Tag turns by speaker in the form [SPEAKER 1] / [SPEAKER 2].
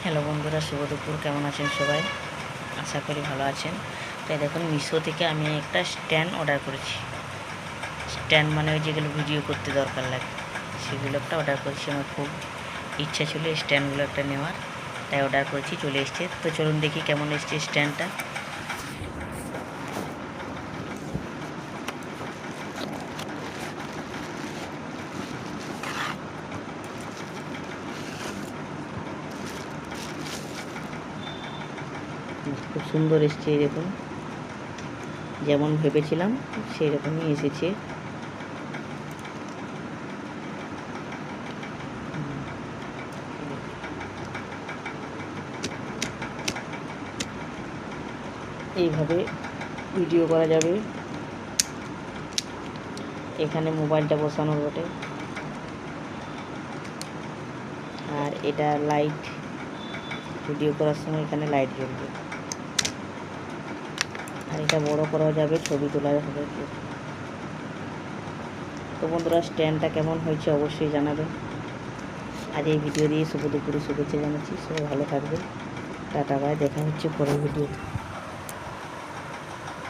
[SPEAKER 1] Hello বন্ধুরা, শুভ দুপুর। কেমন আছেন সবাই? আশা করি ভালো আছেন। তাই দেখুন, মিশো থেকে আমি একটা স্ট্যান্ড অর্ডার করেছি। স্ট্যান্ড মানে ওই যেগুলো ভিডিও করতে দরকার লাগে, সেগুলো একটা অর্ডার করেছি। আমার খুব ইচ্ছা ছিল এই স্ট্যান্ডগুলো একটা নেওয়ার, তাই অর্ডার করেছি। চলে এসছে। তো চলুন দেখি কেমন এসছে স্ট্যান্ডটা। খুব সুন্দর এসছে, এই দেখুন। যেমন ভেবেছিলাম সেই রকমই এসেছে। এইভাবে ভিডিও করা যাবে। এখানে মোবাইলটা বসানোর বটে, আর এটা লাইট, ভিডিও করার সময় এখানে লাইট জ্বলবে। আর এটা বড় করা যাবে, ছবি তোলা হবে। তো বন্ধুরা, স্ট্যান্ডটা কেমন হয়েছে অবশ্যই জানাবেন। আজ এই ভিডিও দিয়ে শুভ দুপুরে শুভেচ্ছা জানাচ্ছি। সবাই ভালো থাকবে। টাটা বাই, দেখা হচ্ছে পরের ভিডিওতে।